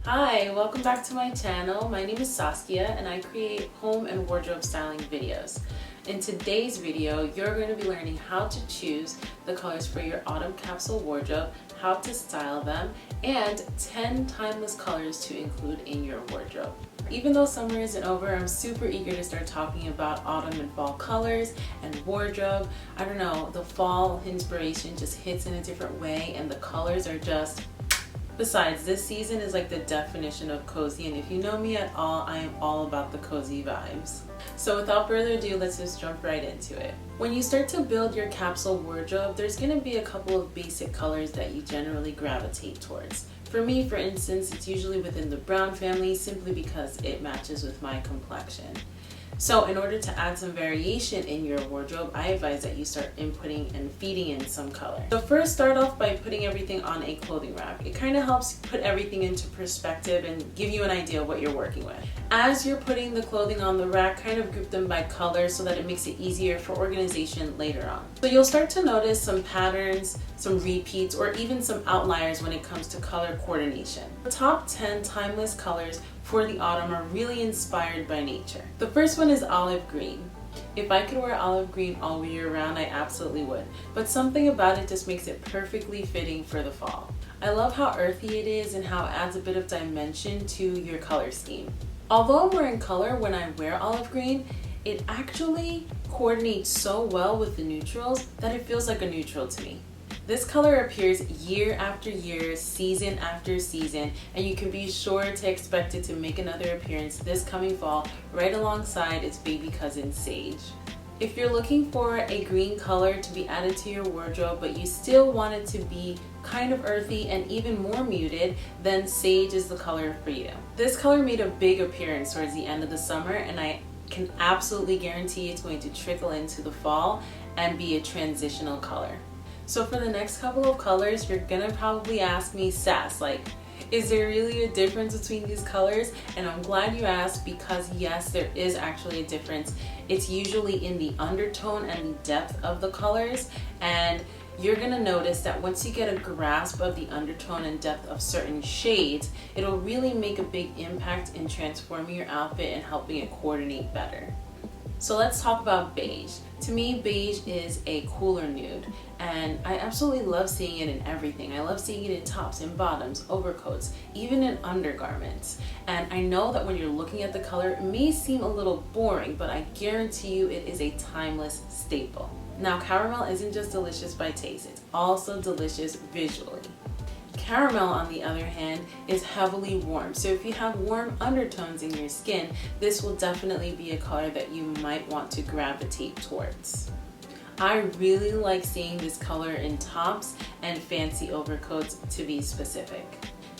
Hi, welcome back to my channel. My name is Saskia and I create home and wardrobe styling videos. In today's video, you're going to be learning how to choose the colors for your autumn capsule wardrobe, how to style them, and 10 timeless colors to include in your wardrobe. Even though summer isn't over, I'm super eager to start talking about autumn and fall colors and wardrobe. I don't know, the fall inspiration just hits in a different way and the colors are just... Besides, this season is like the definition of cozy, and if you know me at all, I am all about the cozy vibes. So without further ado, let's just jump right into it. When you start to build your capsule wardrobe, there's going to be a couple of basic colors that you generally gravitate towards. For me, for instance, it's usually within the brown family simply because it matches with my complexion. So in order to add some variation in your wardrobe, I advise that you start inputting and feeding in some color. So first, start off by putting everything on a clothing rack. It kind of helps put everything into perspective and give you an idea of what you're working with. As you're putting the clothing on the rack, kind of group them by color so that it makes it easier for organization later on. So you'll start to notice some patterns, some repeats, or even some outliers when it comes to color coordination. The top 10 timeless colors for the autumn are really inspired by nature. The first one is olive green. If I could wear olive green all year round, I absolutely would, but something about it just makes it perfectly fitting for the fall. I love how earthy it is and how it adds a bit of dimension to your color scheme. Although I'm wearing color when I wear olive green, it actually coordinates so well with the neutrals that it feels like a neutral to me. This color appears year after year, season after season, and you can be sure to expect it to make another appearance this coming fall right alongside its baby cousin sage. If you're looking for a green color to be added to your wardrobe but you still want it to be kind of earthy and even more muted, then sage is the color for you. This color made a big appearance towards the end of the summer, and I can absolutely guarantee it's going to trickle into the fall and be a transitional color. So for the next couple of colors, you're gonna probably ask me, Sass, like, is there really a difference between these colors? And I'm glad you asked, because yes, there is actually a difference. It's usually in the undertone and the depth of the colors, and you're gonna notice that once you get a grasp of the undertone and depth of certain shades, it'll really make a big impact in transforming your outfit and helping it coordinate better. So let's talk about beige. To me, beige is a cooler nude, and I absolutely love seeing it in everything. I love seeing it in tops and bottoms, overcoats, even in undergarments. And I know that when you're looking at the color, it may seem a little boring, but I guarantee you it is a timeless staple. Now, caramel isn't just delicious by taste, it's also delicious visually. Caramel, on the other hand, is heavily warm. So if you have warm undertones in your skin, this will definitely be a color that you might want to gravitate towards. I really like seeing this color in tops and fancy overcoats, to be specific.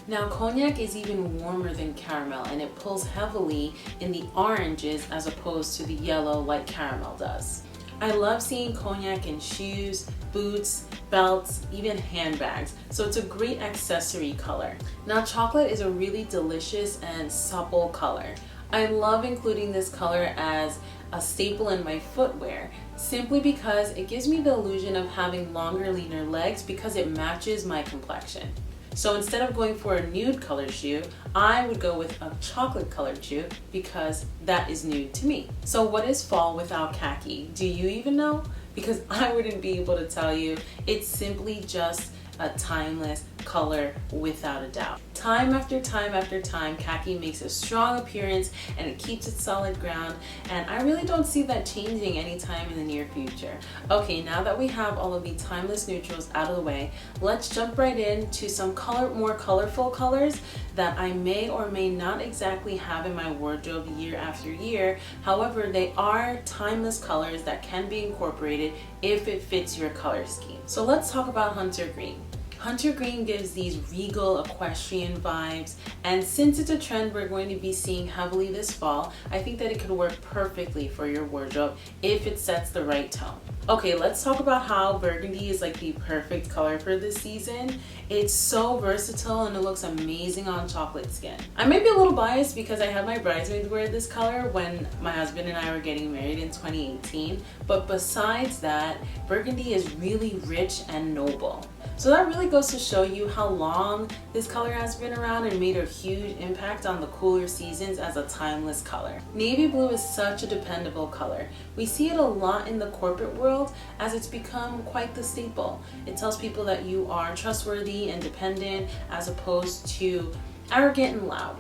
Now, cognac is even warmer than caramel, and it pulls heavily in the oranges as opposed to the yellow like caramel does. I love seeing cognac in shoes, boots, belts, even handbags, so it's a great accessory color. Now, chocolate is a really delicious and supple color. I love including this color as a staple in my footwear, simply because it gives me the illusion of having longer, leaner legs because it matches my complexion. So instead of going for a nude color shoe, I would go with a chocolate colored shoe because that is nude to me. So what is fall without khaki? Do you even know? Because I wouldn't be able to tell you. It's simply just a timeless color without a doubt. Time after time after time, khaki makes a strong appearance and it keeps its solid ground, and I really don't see that changing anytime in the near future. Okay, now that we have all of the timeless neutrals out of the way, let's jump right into some more colorful colors that I may or may not exactly have in my wardrobe year after year. However, they are timeless colors that can be incorporated if it fits your color scheme. So let's talk about hunter green. Hunter green gives these regal equestrian vibes, and since it's a trend we're going to be seeing heavily this fall, I think that it could work perfectly for your wardrobe if it sets the right tone. Okay, let's talk about how burgundy is like the perfect color for this season. It's so versatile and it looks amazing on chocolate skin. I may be a little biased because I had my bridesmaids wear this color when my husband and I were getting married in 2018, but besides that, burgundy is really rich and noble. So that really goes to show you how long this color has been around and made a huge impact on the cooler seasons as a timeless color. Navy blue is such a dependable color. We see it a lot in the corporate world as it's become quite the staple. It tells people that you are trustworthy and dependent as opposed to arrogant and loud.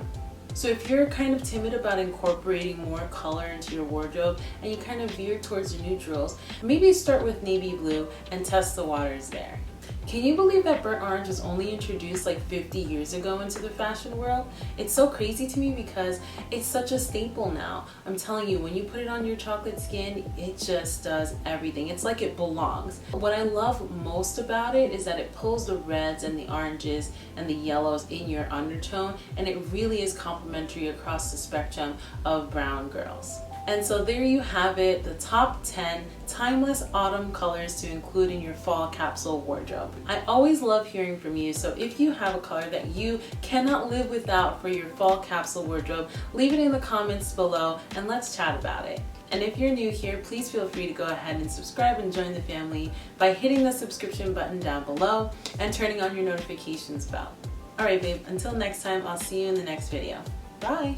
So if you're kind of timid about incorporating more color into your wardrobe and you kind of veer towards the neutrals, maybe start with navy blue and test the waters there. Can you believe that burnt orange was only introduced like 50 years ago into the fashion world? It's so crazy to me because it's such a staple now. I'm telling you, when you put it on your chocolate skin, it just does everything. It's like it belongs. What I love most about it is that it pulls the reds and the oranges and the yellows in your undertone, and it really is complementary across the spectrum of brown girls. And so there you have it, the top 10 timeless autumn colors to include in your fall capsule wardrobe. I always love hearing from you, so if you have a color that you cannot live without for your fall capsule wardrobe, leave it in the comments below and let's chat about it. And if you're new here, please feel free to go ahead and subscribe and join the family by hitting the subscription button down below and turning on your notifications bell. Alright babe, until next time, I'll see you in the next video. Bye!